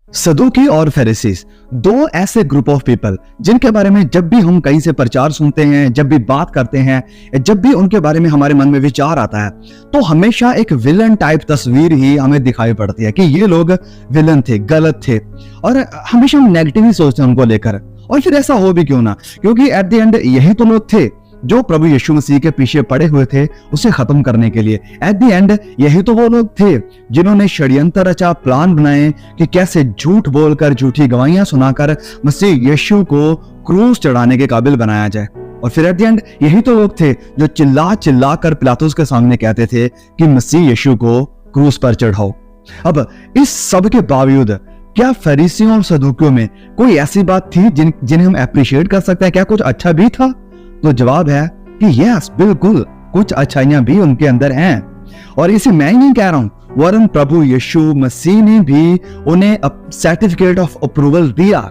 सदूकी और फरीसीस दो ऐसे ग्रुप ऑफ पीपल जिनके बारे में जब भी हम कहीं से प्रचार सुनते हैं, जब भी बात करते हैं, जब भी उनके बारे में हमारे मन में विचार आता है तो हमेशा एक विलन टाइप तस्वीर ही हमें दिखाई पड़ती है कि ये लोग विलन थे, गलत थे और हमेशा हम नेगेटिव ही सोचते हैं उनको लेकर। और फिर ऐसा हो भी क्यों ना, क्योंकि एट द एंड यही तो लोग थे जो प्रभु यीशु मसीह के पीछे पड़े हुए थे उसे खत्म करने के लिए। एट द एंड यही तो वो लोग थे जिन्होंने षड्यंत्र रचा, प्लान बनाए कि कैसे झूठ बोलकर, झूठी गवाहियां सुनाकर मसीह यीशु को क्रूस चढ़ाने के काबिल बनाया जाए। और फिर एट द एंड यही तो लोग थे जो चिल्ला चिल्ला कर पिलातुस के सामने कहते थे कि मसीह यीशु को क्रूस पर चढ़ाओ। अब इस सब के बावजूद क्या फरीसियों और सदूकियों में कोई ऐसी बात थी जिन्हें हम अप्रिशिएट कर सकते हैं? क्या कुछ अच्छा भी था? तो जवाब है कि यस, बिल्कुल कुछ अच्छाइयां भी उनके अंदर हैं। और इसे मैं ही नहीं कह रहा हूं, वरन प्रभु यीशु मसीह ने भी उन्हें सर्टिफिकेट ऑफ अप्रूवल दिया।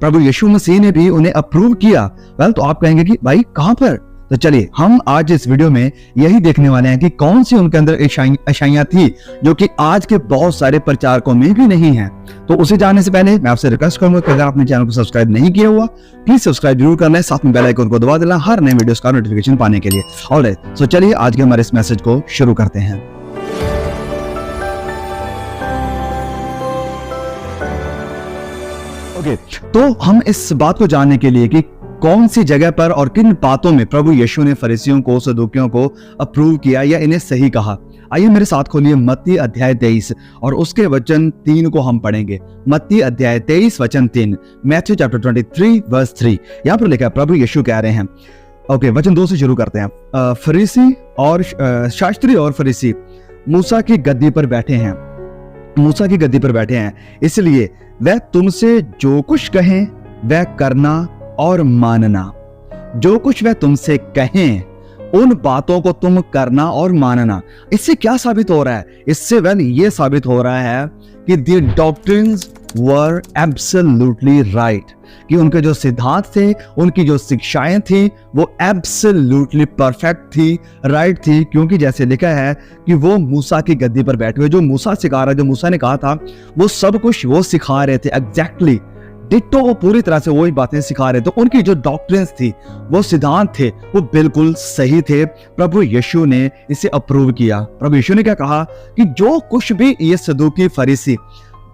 प्रभु यीशु मसीह ने भी उन्हें अप्रूव किया। वेल, तो आप कहेंगे कि भाई कहां पर? तो चलिए हम आज इस वीडियो में यही देखने वाले हैं कि कौन सी उनके अंदर अच्छाइयां थी जो कि आज के बहुत सारे प्रचारकों में भी नहीं है। तो उसे जानने से पहले मैं आपसे रिक्वेस्ट करूंगा कि अगर आपने चैनल को सब्सक्राइब नहीं किया हुआ प्लीज सब्सक्राइब जरूर करना है, साथ में बेल आइकन को दबा देना हर नए वीडियोस का नोटिफिकेशन पाने के लिए। ऑलराइट, सो चलिए आज के हमारे इस मैसेज को शुरू करते हैं। ओके, तो हम इस बात को जानने के लिए कि कौन सी जगह पर और किन बातों में प्रभु यीशु ने फरीसियों को, सदूकियों को अप्रूव किया या इन्हें सही कहा, आइए मेरे साथ खोलिए मत्ती अध्याय 23 और उसके वचन 3 को हम पढ़ेंगे। मत्ती अध्याय 23 वचन 3, मैथ्यू चैप्टर 23 वर्स 3। यहाँ पर लिखा है, प्रभु यीशु कह रहे हैं। ओके, वचन 2 से शुरू करते हैं। फरीसी और शास्त्री और फरीसी मूसा की गद्दी पर बैठे हैं, मूसा की गद्दी पर बैठे हैं, इसलिए वह तुमसे जो कुछ कहें वह करना और मानना। जो कुछ वह तुमसे कहें उन बातों को तुम करना और मानना। इससे क्या साबित हो रहा है? इससे वेल ये साबित हो रहा है कि the doctrines were absolutely right, कि उनके जो सिद्धांत थे, उनकी जो शिक्षाएं थी वो एब्सोल्युटली परफेक्ट थी, राइट थी। क्योंकि जैसे लिखा है कि वो मूसा की गद्दी पर बैठे हुए, जो मूसा सिखा रहा है, जो मूसा ने कहा था वो सब कुछ वो सिखा रहे थे, एग्जैक्टली डिट्टो वो पूरी तरह से वही बातें सिखा रहे थे। उनकी जो डॉक्ट्रिन्स थी, वो सिद्धांत थे, वो बिल्कुल सही थे। प्रभु यीशु ने इसे अप्रूव किया। प्रभु यीशु ने क्या कहा कि जो कुछ भी ये सदूकी फरीसी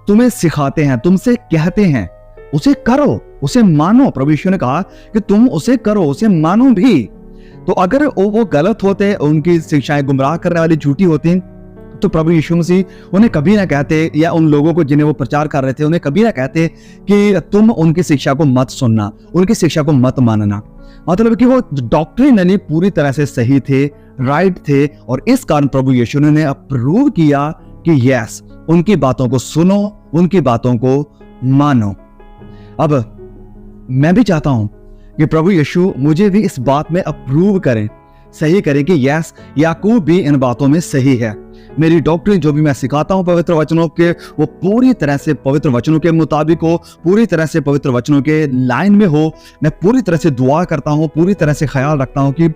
तुम्हें सिखाते हैं, तुमसे कहते हैं, उसे करो, उसे मानो। प्रभु यीशु ने कहा कि तुम उसे करो, उसे मानो भी। तो अगर वो गलत होते, उनकी शिक्षाएं गुमराह करने वाली, झूठी होती, तो प्रभु यीशु मसीह उन्हें कभी ना कहते, या उन लोगों को जिन्हें वो प्रचार कर रहे थे उन्हें कभी ना कहते कि तुम उनकी शिक्षा को मत सुनना, उनकी शिक्षा को मत मानना। मतलब कि वो डॉक्ट्रिनली पूरी तरह से सही थे, राइट थे, और इस कारण प्रभु यीशु ने अप्रूव किया कि यस, उनकी बातों को सुनो, उनकी बातों को मानो। अब मैं भी चाहता हूं कि प्रभु यीशु मुझे भी इस बात में अप्रूव करें, सही करें कि यस, याकूब भी इन बातों में सही है। मेरी डॉक्ट्रिन जो भी मैं सिखाता हूं पवित्र वचनों के, वो पूरी तरह से पवित्र वचनों के मुताबिक हो, पूरी तरह से पवित्र वचनों के लाइन में हो। मैं पूरी तरह से दुआ करता हूं, पूरी तरह से ख्याल रखता हूं कि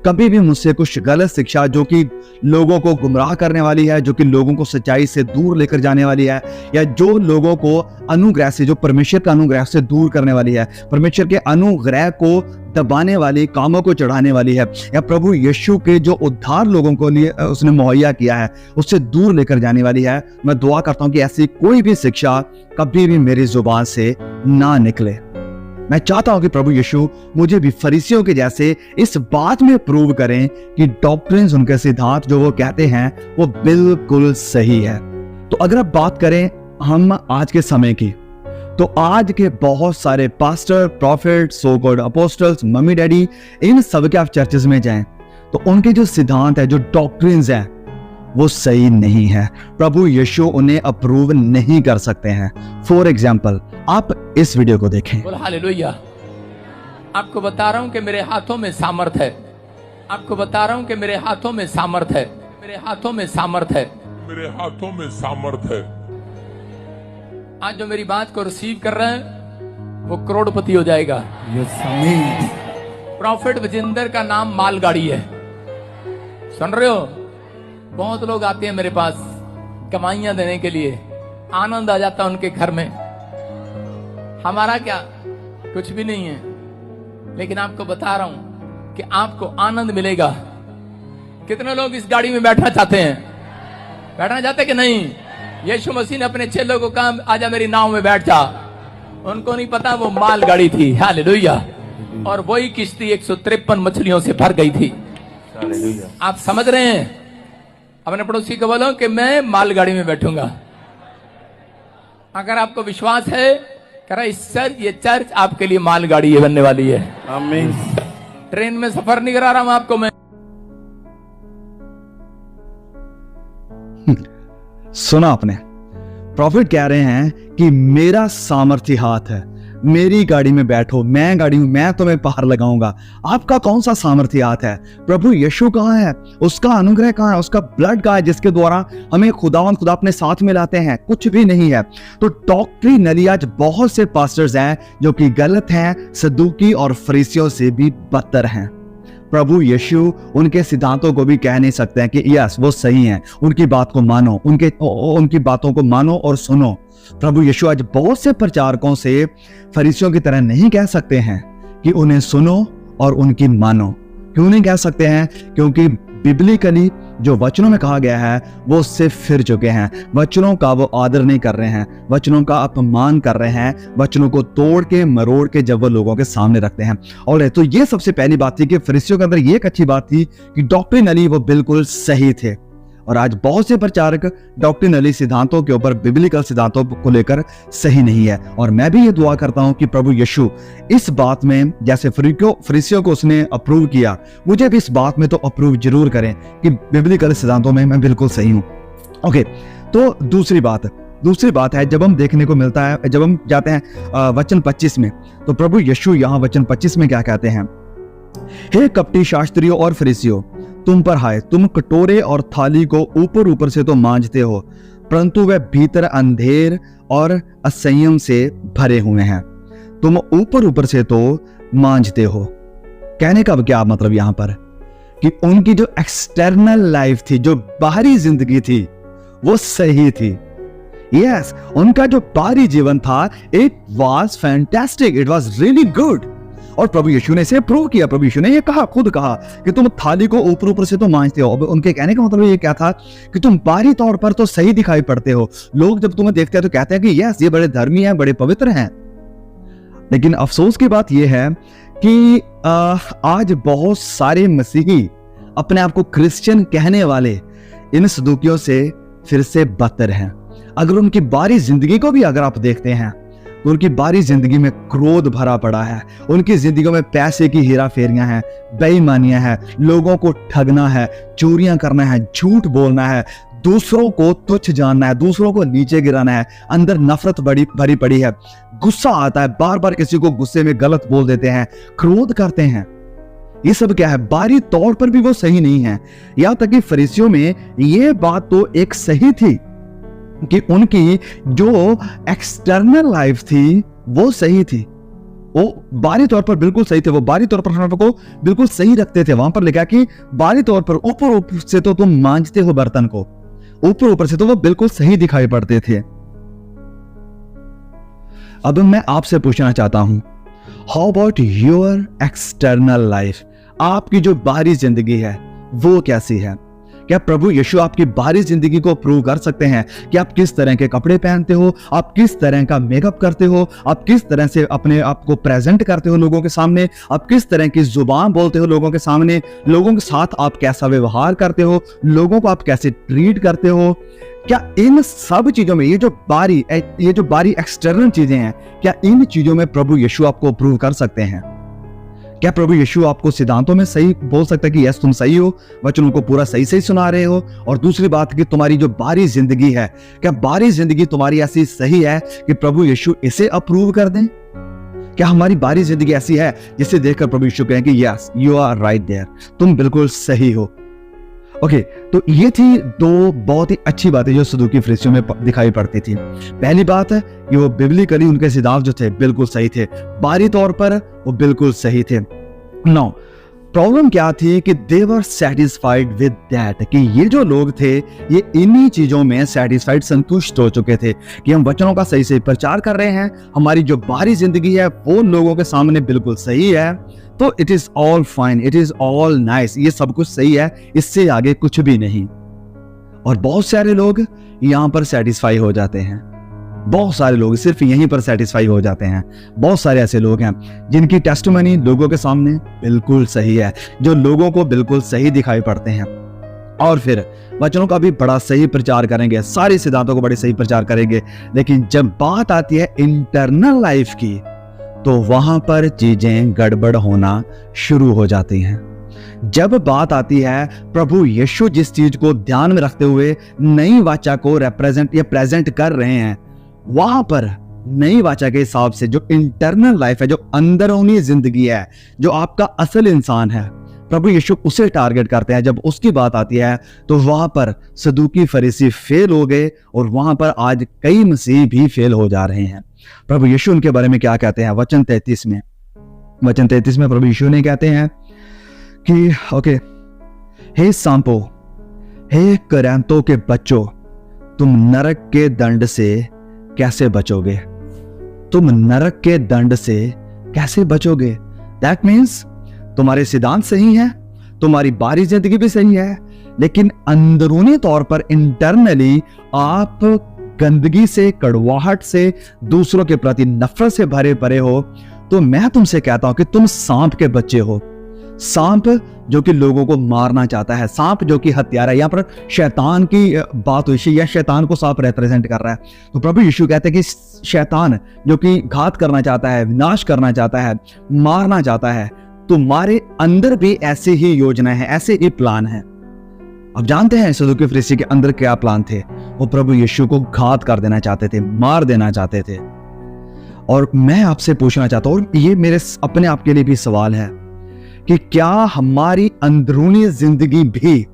कभी भी मुझसे कुछ गलत शिक्षा जो कि लोगों को गुमराह करने वाली है, जो कि लोगों को सच्चाई से दूर लेकर जाने वाली है, या जो लोगों को अनुग्रह से, जो परमेश्वर का अनुग्रह से दूर करने वाली है, परमेश्वर के अनुग्रह को दबाने वाली, कामों को चढ़ाने वाली है, या प्रभु यीशु के जो उद्धार लोगों को लिए उसने मुहैया किया है उससे दूर लेकर जाने वाली है, मैं दुआ करता हूं कि ऐसी कोई भी शिक्षा कभी भी मेरी जुबान से ना निकले। मैं चाहता हूं कि प्रभु यीशु मुझे भी फरीसियों के जैसे इस बात में प्रूव करें कि डॉक्ट्रिन्स, उनके सिद्धांत जो वो कहते हैं वो बिल्कुल सही है। तो अगर आप बात करें हम आज के समय की, तो आज के बहुत सारे pastor, prophet, so called apostles, mummy daddy, इन सब के आप चर्चेस में जाएं तो उनके जो सिद्धांत है, जो डॉक्ट्रिन्स हैं, वो सही नहीं है। प्रभु यीशु उन्हें अप्रूव नहीं कर सकते हैं। फॉर एग्जाम्पल, आप इस वीडियो को देखें। बोल हालेलुया। आपको बता रहा हूं कि मेरे हाथों में सामर्थ है, आपको बता रहा हूं कि मेरे हाथों में सामर्थ है, मेरे हाथों में सामर्थ है, मेरे हाथों में सामर्थ है। आज जो मेरी बात को रिसीव कर रहे हैं वो करोड़पति हो जाएगा। प्रॉफिट विजेंदर का नाम मालगाड़ी है, सुन रहे हो? बहुत लोग आते हैं मेरे पास कमाइयां देने के लिए, आनंद आ जाता उनके घर में। हमारा क्या, कुछ भी नहीं है, लेकिन आपको बता रहा हूं कि आपको आनंद मिलेगा। कितने लोग इस गाड़ी में बैठना चाहते हैं? बैठना चाहते कि नहीं? यीशु मसीह ने अपने चेलों को कहा, आजा मेरी नाव में बैठ जा। उनको नहीं पता वो माल गाड़ी थी। हालेलुया। और वही किश्ती 153 मछलियों से भर गई थी। आप समझ रहे हैं? अपने पड़ोसी को बोलो कि मैं मालगाड़ी में बैठूंगा। अगर आपको विश्वास है, करा ये चर्च आपके लिए मालगाड़ी बनने वाली है। आमीन। ट्रेन में सफर नहीं करा रहा हूं आपको मैं। सुना आपने, प्रॉफिट कह रहे हैं कि मेरा सामर्थ्य हाथ है, मेरी गाड़ी में बैठो, मैं गाड़ी में, मैं तुम्हें पार लगाऊंगा। आपका कौन सा सामर्थ्य हाथ है? प्रभु यीशु कहाँ है? उसका अनुग्रह कहाँ है? उसका ब्लड कहाँ है जिसके द्वारा हमें खुदा अपने साथ में लाते हैं? कुछ भी नहीं है। तो डॉक्ट्रिनली आज बहुत से पास्टर्स हैं जो कि गलत हैं, सदूकी और फरीसियों से भी बदतर हैं। प्रभु यीशु उनके सिद्धांतों को भी कह नहीं सकते हैं कि यस वो सही हैं, उनकी बात को मानो, उनकी बातों को मानो और सुनो। प्रभु यीशु आज बहुत से प्रचारकों से फरीसियों की तरह नहीं कह सकते हैं कि उन्हें सुनो और उनकी मानो। क्यों नहीं कह सकते हैं? क्योंकि बिब्लिकली जो वचनों में कहा गया है वो उससे फिर चुके हैं। वचनों का वो आदर नहीं कर रहे हैं, वचनों का अपमान कर रहे हैं, वचनों को तोड़ के मरोड़ के जब वो लोगों के सामने रखते हैं। और तो ये सबसे पहली बात थी कि फरीसियों के अंदर ये एक अच्छी बात थी कि डॉक्ट्रिनली वो बिल्कुल सही थे। और आज बहुत से प्रचारक डॉक्ट्रिनली सिद्धांतों के ऊपर, बिब्लिकल सिद्धांतों को लेकर सही नहीं है। और मैं भी ये दुआ करता हूं कि प्रभु यीशु इस बात में, जैसे फरीसियों को उसने अप्रूव किया, मुझे भी इस बात में तो अप्रूव जरूर करें कि बिब्लिकल सिद्धांतों में मैं बिल्कुल सही हूं। ओके, तो दूसरी बात है, जब हम देखने को मिलता है, जब हम जाते हैं वचन 25 में, तो प्रभु यीशु यहाँ वचन 25 में क्या कहते हैं? हे कपटी शास्त्रियों और फरीसियों, तुम पर हाय, तुम कटोरे और थाली को ऊपर से तो मांजते हो, परंतु वह भीतर अंधेर और असंयम से भरे हुए हैं। तुम ऊपर से तो मांजते हो। कहने का क्या मतलब यहां पर? कि उनकी जो एक्सटर्नल लाइफ थी, जो बाहरी जिंदगी थी, वो सही थी। यस, उनका जो बाहरी जीवन था, it was fantastic, it was really good. और प्रभु यीशु ने इसे प्रूव किया। प्रभु यीशु ने ये खुद कहा कि तुम थाली को ऊपर से तो मांजते हो। अब उनके कहने का मतलब ये क्या था कि तुम बाहरी तौर पर तो सही दिखाई पड़ते हो, लोग जब तुम्हें देखते हैं तो कहते हैं कि यस ये बड़े धर्मी हैं, बड़े पवित्र हैं। लेकिन अफसोस की बात यह है कि आज बहुत सारे मसीही अपने आप को क्रिश्चियन कहने वाले इन सदूकियों से फिर से बदतर हैं। अगर उनकी बाहरी जिंदगी को भी अगर आप देखते हैं तो उनकी बाहरी जिंदगी में क्रोध भरा पड़ा है, उनकी जिंदगी में पैसे की हेरा फेरियां हैं, बेईमानियां हैं, लोगों को ठगना है, चोरियां करना है, झूठ बोलना है, दूसरों को तुच्छ जानना है, दूसरों को नीचे गिराना है, अंदर नफरत भरी पड़ी है, गुस्सा आता है, बार बार किसी को गुस्से में गलत बोल देते हैं, क्रोध करते हैं। ये सब क्या है? बाहरी तौर पर भी वो सही नहीं है। यहां तक कि फरीसियों में ये बात तो एक सही थी कि उनकी जो एक्सटर्नल लाइफ थी वो सही थी, वो बाहरी तौर पर बिल्कुल सही थे, वो बाहरी तौर पर अपने को बिल्कुल सही रखते थे। वहां पर लिखा कि बाहरी तौर पर ऊपर से तो तुम मांजते हो बर्तन को, ऊपर से तो वो बिल्कुल सही दिखाई पड़ते थे। अब मैं आपसे पूछना चाहता हूं, how about your external life? आपकी जो बाहरी जिंदगी है वो कैसी है? क्या प्रभु यीशु आपकी बाहरी जिंदगी को प्रूव कर सकते हैं कि आप किस तरह के कपड़े पहनते हो, आप किस तरह का मेकअप करते हो, आप किस तरह से अपने आप को प्रेजेंट करते हो लोगों के सामने, आप किस तरह की जुबान बोलते हो लोगों के सामने, लोगों के साथ आप कैसा व्यवहार करते हो, लोगों को आप कैसे ट्रीट करते हो? क्या इन सब चीजों में ये जो बाहरी एक्सटर्नल चीजें हैं, क्या इन चीजों में प्रभु यीशु आपको प्रूव कर सकते हैं? क्या प्रभु यीशु आपको सिद्धांतों में सही बोल सकता है कि यस तुम सही हो, वचनों को पूरा सही सुना रहे हो? और दूसरी बात कि तुम्हारी जो बाहरी जिंदगी है, क्या बाहरी जिंदगी तुम्हारी ऐसी सही है कि प्रभु यीशु इसे अप्रूव कर दें? क्या हमारी बाहरी जिंदगी ऐसी है जिसे देखकर प्रभु यीशु कहें कि yes you are right there, तुम बिल्कुल सही हो? ओके, तो ये थी दो बहुत ही अच्छी बातें जो सदूकी फरीसियों में दिखाई पड़ती थी। पहली बात है कि वो बिब्लिकली उनके सिद्धांत जो थे बिल्कुल सही थे, बाहरी तौर पर वो बिल्कुल सही थे। नाउ प्रॉब्लम क्या थी कि दे वर सेटिस्फाइड विद दैट, कि ये जो लोग थे ये इन्हीं चीजों में सेटिस्फाइड, संतुष्ट हो चुके थे कि हम वचनों का सही सही प्रचार कर रहे हैं, हमारी जो बाहरी जिंदगी है वो लोगों के सामने बिल्कुल सही है, तो it is all fine, it is all nice, ये सब कुछ सही है, इससे आगे कुछ भी नहीं। और बहुत सारे लोग यहाँ पर सेटिस्फाई हो जाते हैं, बहुत सारे लोग सिर्फ यहीं पर सेटिस्फाई हो जाते हैं। बहुत सारे ऐसे लोग हैं जिनकी टेस्टिमनी लोगों के सामने बिल्कुल सही है, जो लोगों को बिल्कुल सही दिखाई पड़ते हैं, और फिर वचनों का भी बड़ा सही प्रचार करेंगे, सारे सिद्धांतों को बड़े सही प्रचार करेंगे, लेकिन जब बात आती है इंटरनल लाइफ की तो वहां पर चीजें गड़बड़ होना शुरू हो जाती हैं। जब बात आती है प्रभु यीशु जिस चीज को ध्यान में रखते हुए नई वाचा को रिप्रेजेंट या प्रेजेंट कर रहे हैं, वहां पर नई वाचा के हिसाब से जो इंटरनल लाइफ है, जो अंदरूनी जिंदगी है, जो आपका असल इंसान है, प्रभु यीशु उसे टारगेट करते हैं। जब उसकी बात आती है तो वहां पर सदूकी फरीसी फेल हो गए, और वहां पर आज कई मसीह भी फेल हो जा रहे हैं। प्रभु यीशु उनके बारे में क्या कहते हैं? वचन 33 में प्रभु यीशु ने कहते हैं कि ओके, हे सांपो, हे करैंतों के बच्चों, तुम नरक के दंड से कैसे बचोगे? तुम नरक के दंड से कैसे बचोगे? दैट मीन्स तुम्हारे सिद्धांत सही हैं, तुम्हारी बाहरी जिंदगी भी सही है, लेकिन अंदरूनी तौर पर इंटरनली आप गंदगी से, कड़वाहट से, दूसरों के प्रति नफरत से भरे पड़े हो। तो मैं तुमसे कहता हूं कि तुम सांप के बच्चे हो। सांप जो कि लोगों को मारना चाहता है, सांप जो कि हत्यारा है। यहाँ पर शैतान की बात हुई या शैतान को सांप रिप्रेजेंट कर रहा है। तो प्रभु यीशु कहते हैं कि शैतान जो कि घात करना चाहता है, विनाश करना चाहता है, मारना चाहता है, तुम्हारे अंदर भी ऐसे ही योजना है, ऐसे ही प्लान है। अब जानते हैं सदूकी फरीसी के अंदर क्या प्लान थे? वो प्रभु यीशु को घात कर देना चाहते थे, मार देना चाहते थे। और मैं आपसे पूछना चाहता हूं, और ये मेरे अपने आप के लिए भी सवाल है, कि क्या हमारी अंदरूनी जिंदगी भी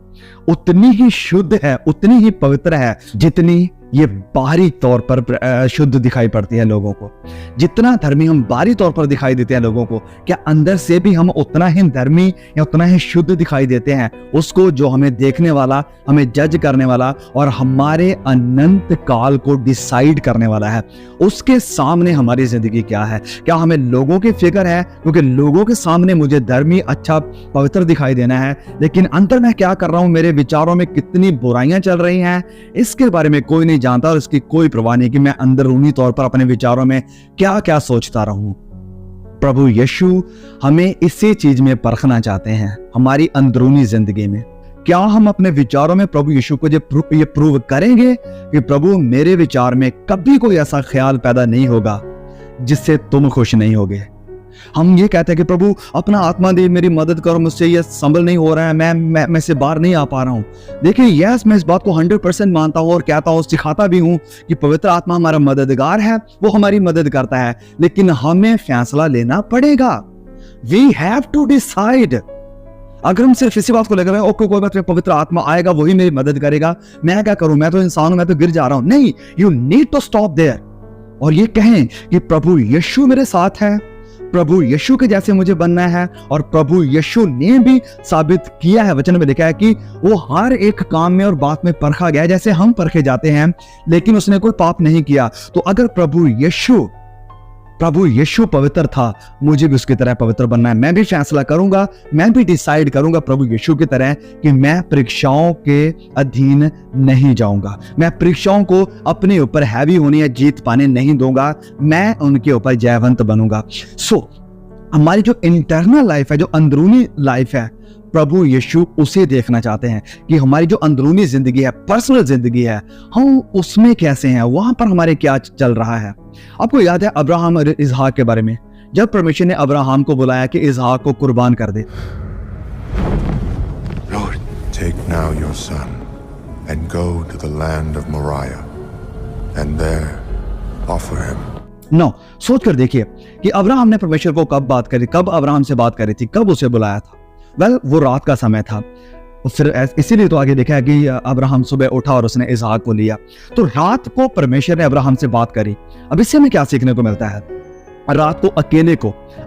उतनी ही शुद्ध है, उतनी ही पवित्र है, जितनी ये बाहरी तौर पर शुद्ध दिखाई पड़ती है लोगों को? जितना धर्मी हम बाहरी तौर पर दिखाई देते हैं लोगों को, क्या अंदर से भी हम उतना ही धर्मी या उतना ही शुद्ध दिखाई देते हैं उसको, जो हमें देखने वाला, हमें जज करने वाला और हमारे अनंत काल को डिसाइड करने वाला है? उसके सामने हमारी जिंदगी क्या है? क्या हमें लोगों की फिक्र है? क्योंकि लोगों के सामने मुझे धर्मी, अच्छा, पवित्र दिखाई देना है, लेकिन अंदर मैं क्या कर रहा हूं, मेरे विचारों में कितनी बुराइयां चल रही हैं, इसके बारे में कोई नहीं जानता, और इसकी कोई परवाह नहीं कि मैं अंदरूनी तौर पर अपने विचारों में क्या क्या सोचता रहूं। प्रभु यीशु हमें इसी चीज में परखना चाहते हैं, हमारी अंदरूनी जिंदगी में। क्या हम अपने विचारों में प्रभु यीशु को ये प्रूव करेंगे कि प्रभु, मेरे विचार में कभी कोई ऐसा ख्याल पैदा नहीं होगा जिससे तुम खुश नहीं होगे। हम ये कहते हैं कि प्रभु अपना आत्मा दे, मेरी मदद करो, मुझसे ये संभल नहीं हो रहा है, मैं से बाहर नहीं आ पा रहा हूँ। देखिए, यस, मैं इस बात को 100% मानता हूँ और कहता हूँ, सिखाता भी हूँ कि पवित्र आत्मा हमारा मददगार है, वो हमारी मदद करता है, लेकिन हमें फैसला लेना पड़ेगा। We have to decide. अगर हम सिर्फ इसी बात को लेकर ओके कोई बात नहीं, पवित्र आत्मा आएगा, वही मेरी मदद करेगा, मैं क्या करूं, मैं तो इंसान हूं, मैं तो गिर जा रहा हूं, नहीं, you need to stop there और ये कहें कि प्रभु यीशु मेरे साथ है, प्रभु यीशु के जैसे मुझे बनना है। और प्रभु यीशु ने भी साबित किया है, वचन में लिखा है कि वो हर एक काम में और बात में परखा गया जैसे हम परखे जाते हैं, लेकिन उसने कोई पाप नहीं किया। तो अगर प्रभु यीशु पवित्र था, मुझे भी उसकी तरह पवित्र बनना है। मैं भी फैसला करूंगा, मैं भी डिसाइड करूंगा प्रभु यीशु की तरह कि मैं परीक्षाओं के अधीन नहीं जाऊंगा, मैं परीक्षाओं को अपने ऊपर हैवी होने या जीत पाने नहीं दूंगा, मैं उनके ऊपर जयवंत बनूंगा। हमारी जो इंटरनल लाइफ है, जो अंदरूनी लाइफ है, प्रभु यीशु उसे देखना चाहते हैं कि हमारी जो अंदरूनी जिंदगी है, पर्सनल जिंदगी है, हम उसमें कैसे हैं, वहां पर हमारे क्या चल रहा है। आपको याद है अब्राहम और इसहाक के बारे में, जब परमेश्वर ने अब्राहम को बुलाया कि इसहाक को कुर्बान कर दे। Lord, take now your son and go to the land of Moriah and there offer him. No, सोच कर देखिए कि अब्राहम ने परमेश्वर को कब बात करी, कब अब्राहम से बात करी थी, कब उसे बुलाया था? वो रात का समय था। फिर इसीलिए तो आगे देखा है कि अब्राहम सुबह उठा और उसने इसहाक को लिया। तो रात को परमेश्वर ने अब्राहम से बात करी। अब इससे हमें क्या सीखने को मिलता है? रात को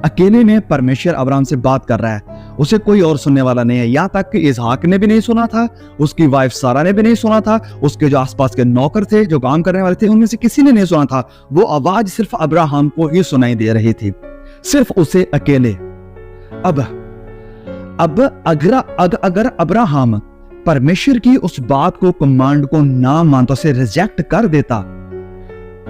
अकेले में परमेश्वर अब्राहम से बात कर रहा है, उसे कोई और सुनने वाला नहीं है। यहाँ तक कि इसहाक ने भी नहीं सुना था, उसकी वाइफ सारा ने भी नहीं सुना था, उसके जो आसपास के नौकर थे, जो काम करने वाले थे, उनमें से किसी ने नहीं सुना था। वो आवाज सिर्फ अब्राहम को ही सुनाई दे रही थी, सिर्फ उसे अकेले। अब अगर अब्राहम परमेश्वर की उस बात को, कमांड को ना मानता, उसे रिजेक्ट कर देता,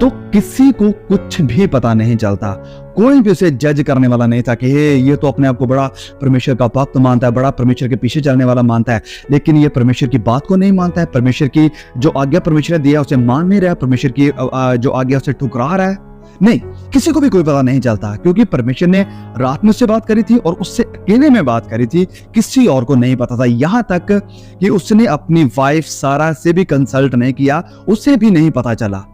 तो किसी को कुछ भी पता नहीं चलता। कोई भी उसे जज करने वाला नहीं था कि ये तो अपने आप को बड़ा परमेश्वर का भक्त मानता है, बड़ा परमेश्वर के पीछे चलने वाला मानता है, लेकिन ये परमेश्वर की बात को नहीं मानता है, परमेश्वर की जो आज्ञा परमेश्वर ने दिया उसे मान नहीं रहा, परमेश्वर की जो आज्ञा उसे ठुकरा रहा है। नहीं, किसी को भी कोई पता नहीं चलता, क्योंकि परमेश्वर ने रात में उससे बात करी थी और उससे अकेले में बात करी थी, किसी और को नहीं पता था। यहां तक कि उसने अपनी वाइफ सारा से भी कंसल्ट नहीं किया, उसे भी नहीं पता चला।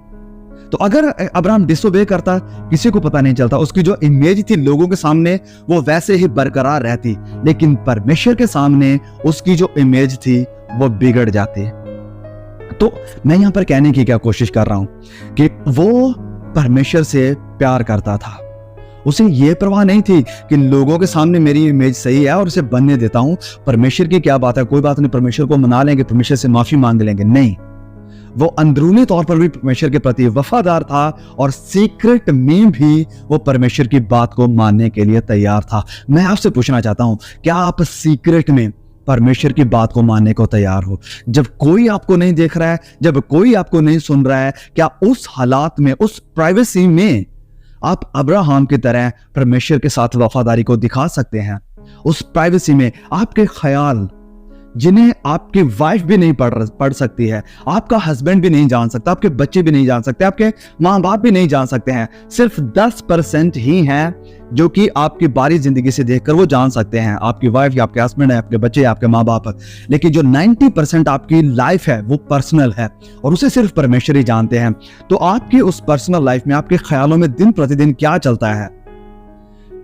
तो अगर अब्राहम डिसोबे करता, किसी को पता नहीं चलता, उसकी जो इमेज थी लोगों के सामने वो वैसे ही बरकरार रहती, लेकिन परमेश्वर के सामने उसकी जो इमेज थी वो बिगड़ जाती। तो मैं यहां पर कहने की क्या कोशिश कर रहा हूं कि वो परमेश्वर से प्यार करता था, उसे ये परवाह नहीं थी कि लोगों के सामने मेरी इमेज सही है और उसे बनने देता हूं, परमेश्वर की क्या बात है, कोई बात नहीं, परमेश्वर को मना लेंगे, परमेश्वर से माफी मांग लेंगे। नहीं, वो अंदरूनी तौर पर भी परमेश्वर के प्रति वफादार था और सीक्रेट में भी वो परमेश्वर की बात को मानने के लिए तैयार था। मैं आपसे पूछना चाहता हूं, क्या आप सीक्रेट में परमेश्वर की बात को मानने को तैयार हो? जब कोई आपको नहीं देख रहा है, जब कोई आपको नहीं सुन रहा है, क्या उस हालात में, उस प्राइवेसी में आप अब्राहम की तरह परमेश्वर के साथ वफादारी को दिखा सकते हैं? उस प्राइवेसी में आपके ख्याल, जिन्हें आपकी वाइफ भी नहीं पढ़ सकती है, आपका हस्बैंड भी नहीं जान सकता, आपके बच्चे भी नहीं जान सकते, आपके माँ बाप भी नहीं जान सकते हैं, सिर्फ 10% ही हैं जो कि आपकी बारी जिंदगी से देखकर वो जान सकते हैं, आपकी वाइफ या आपके हस्बैंड है, आपके बच्चे या आपके माँ बाप। लेकिन जो 90% आपकी लाइफ है वो पर्सनल है और उसे सिर्फ परमेश्वर ही जानते हैं। तो आपकी उस पर्सनल लाइफ में आपके ख्यालों में दिन प्रतिदिन क्या चलता है?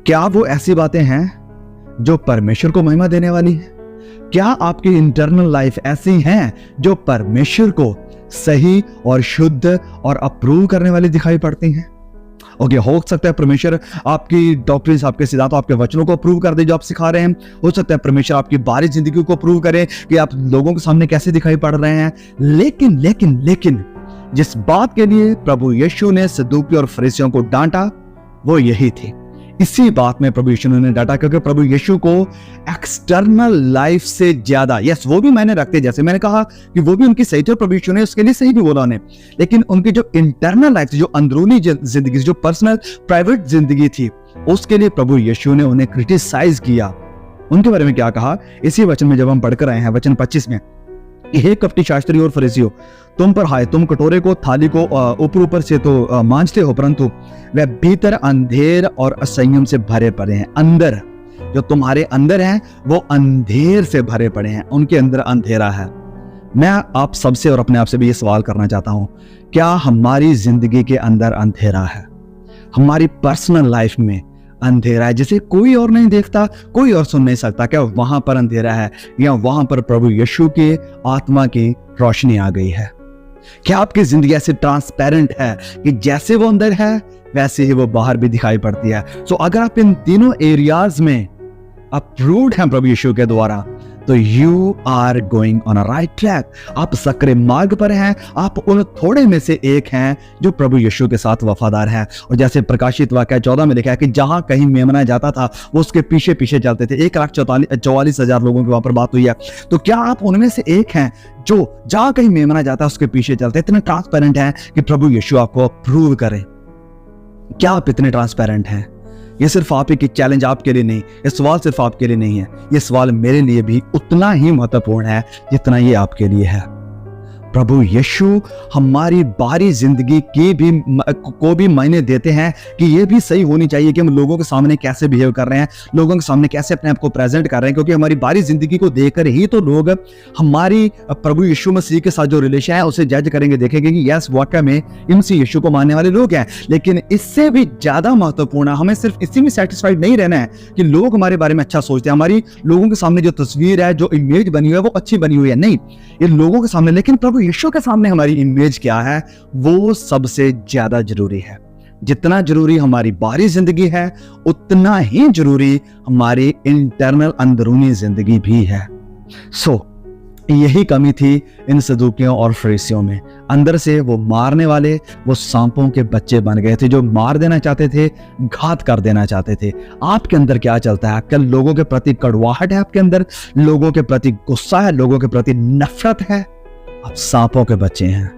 क्या वो ऐसी बातें हैं जो परमेश्वर को महिमा देने वाली है? क्या आपकी इंटरनल लाइफ ऐसी हैं जो परमेश्वर को सही और शुद्ध और अप्रूव करने वाली दिखाई पड़ती हैं? ओके, हो सकता है परमेश्वर आपकी डॉक्ट्रिन्स, आपके सिद्धांतों, आपके वचनों को अप्रूव कर दे जो आप सिखा रहे हैं। हो सकता है परमेश्वर आपकी बाहरी जिंदगी को अप्रूव करे कि आप लोगों के सामने कैसे दिखाई पड़ रहे हैं। लेकिन जिस बात के लिए प्रभु यीशु ने सदूकी और फरीसियों को डांटा वो यही थी। इसी बात में प्रभु यीशु ने डांटा, क्योंकि प्रभु यीशु को एक्सटर्नल लाइफ से ज्यादा, यस वो भी मैंने रखते, जैसे मैंने कहा कि वो भी उनकी सही थी, प्रभु यीशु ने उसके लिए सही भी बोला उन्हें, लेकिन उनकी जो इंटरनल लाइफ थी, जो अंदरूनी जिंदगी, जो पर्सनल प्राइवेट जिंदगी थी, उसके लिए प्रभु यीशु ने उन्हें क्रिटिसाइज किया। उनके बारे में क्या कहा? इसी वचन में जब हम पढ़कर आए हैं, वचन 25 में, हे कपटी शास्त्री और फरीसियों, तुम पर हाय, तुम कटोरे को, थाली को ऊपर से तो मांजते हो, परंतु वह भीतर अंधेर और असंयम से भरे पड़े हैं। अंदर, जो तुम्हारे अंदर हैं वो अंधेर से भरे पड़े हैं, उनके अंदर अंधेरा है। मैं आप सबसे और अपने आप से भी ये सवाल करना चाहता हूं, क्या हमारी जिंदगी के अंदर अंधेरा है? हमारी पर्सनल लाइफ में अंधेरा है जिसे कोई और नहीं देखता, कोई और सुन नहीं सकता? क्या वहां पर अंधेरा है या वहां पर प्रभु यीशु के आत्मा की रोशनी आ गई है? क्या आपकी जिंदगी ऐसे ट्रांसपेरेंट है कि जैसे वो अंदर है वैसे ही वो बाहर भी दिखाई पड़ती है? सो अगर आप इन तीनों एरियाज में अप्रूव्ड हैं प्रभु यीशु के द्वारा, तो you are going on a right track. आप सकरे मार्ग पर हैं, आप उन थोड़े में से एक हैं जो प्रभु यीशु के साथ वफादार हैं। और जैसे प्रकाशित वाक्य 14 में लिखा है कि जहां कहीं मेमना जाता था वो उसके पीछे पीछे चलते थे। 1,44,000 लोगों की वहां पर बात हुई है। तो क्या आप उनमें से एक हैं जो जहां कहीं मेमना जाता है उसके पीछे चलते? इतने ट्रांसपेरेंट हैं कि प्रभु यीशु आपको अप्रूव करे। क्या आप इतने ट्रांसपेरेंट हैं? ये सिर्फ आप ही की चैलेंज आपके लिए नहीं, ये सवाल सिर्फ आपके लिए नहीं है, ये सवाल मेरे लिए भी उतना ही महत्वपूर्ण है जितना ये आपके लिए है। प्रभु यीशु हमारी बाहरी जिंदगी को भी मायने देते हैं कि ये भी सही होनी चाहिए कि हम लोगों के सामने कैसे बिहेव कर रहे हैं, लोगों के सामने कैसे अपने आप को प्रेजेंट कर रहे हैं, क्योंकि हमारी बाहरी जिंदगी को देखकर ही तो लोग हमारी प्रभु यीशु मसीह के साथ जो रिलेशन है उसे जज करेंगे, देखेंगे कि यस वाकई में इनसे यीशु को मानने वाले लोग हैं। लेकिन इससे भी ज्यादा महत्वपूर्ण, हमें सिर्फ इसी में सेटिस्फाइड नहीं रहना है कि लोग हमारे बारे में अच्छा सोचते हैं, हमारी लोगों के सामने जो तस्वीर है, जो इमेज बनी हुई है वो अच्छी बनी हुई है, नहीं, ये लोगों के सामने, लेकिन प्रभु यीशु के सामने हमारी इमेज क्या है वो सबसे ज्यादा जरूरी है। जितना जरूरी हमारी बाहरी जिंदगी है, उतना ही जरूरी हमारी इंटरनल अंदरूनी जिंदगी भी है। यही कमी थी इन सदूकियों और फरीसियों में। अंदर से वो मारने वाले, वो सांपों के बच्चे बन गए थे, जो मार देना चाहते थे, घात कर देना चाहते थे। आपके अंदर क्या चलता है? क्या लोगों के प्रति कड़वाहट है? आपके अंदर लोगों के प्रति गुस्सा है? लोगों के प्रति नफरत है? आप सांपों के बच्चे हैं।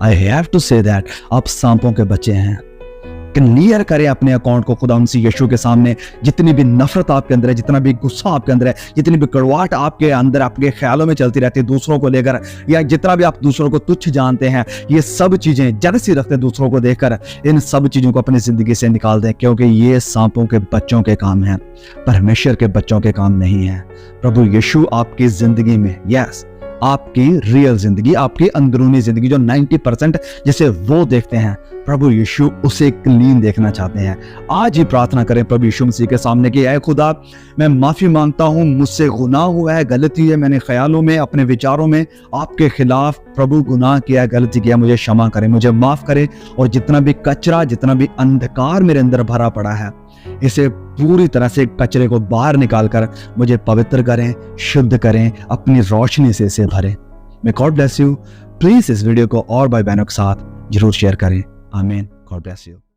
I have to say that, आप सांपों के बच्चे हैं। क्लियर करें अपने अकाउंट को खुदा उनसे यीशु के सामने। जितनी भी नफरत आपके अंदर है, जितना भी गुस्सा आपके अंदर है, जितनी भी कड़वाहट आपके अंदर आपके ख्यालों में चलती रहती है दूसरों को लेकर, या जितना भी आप दूसरों को तुच्छ जानते हैं, ये सब चीजें जलसी रखते हैं दूसरों को देखकर, इन सब चीजों को अपनी जिंदगी से निकाल दें, क्योंकि ये सांपों के बच्चों के काम है, परमेश्वर के बच्चों के काम नहीं है। प्रभु यीशु आपकी जिंदगी में, यस, आपकी रियल जिंदगी, आपकी अंदरूनी जिंदगी जो 90% जिसे वो देखते हैं, प्रभु यीशु उसे क्लीन देखना चाहते हैं। आज ही प्रार्थना करें प्रभु यीशु मसीह के सामने कि ऐ खुदा, मैं माफी मांगता हूं, मुझसे गुनाह हुआ है, गलती है, मैंने ख्यालों में, अपने विचारों में आपके खिलाफ प्रभु गुनाह किया, गलती किया, मुझे क्षमा करें, मुझे माफ करें, और जितना भी कचरा, जितना भी अंधकार मेरे अंदर भरा पड़ा है, इसे पूरी तरह से कचरे को बाहर निकालकर मुझे पवित्र करें, शुद्ध करें, अपनी रोशनी से इसे भरें। May God bless you. Please इस वीडियो को और भाई बहनों के साथ जरूर शेयर करें। आमीन। God bless you.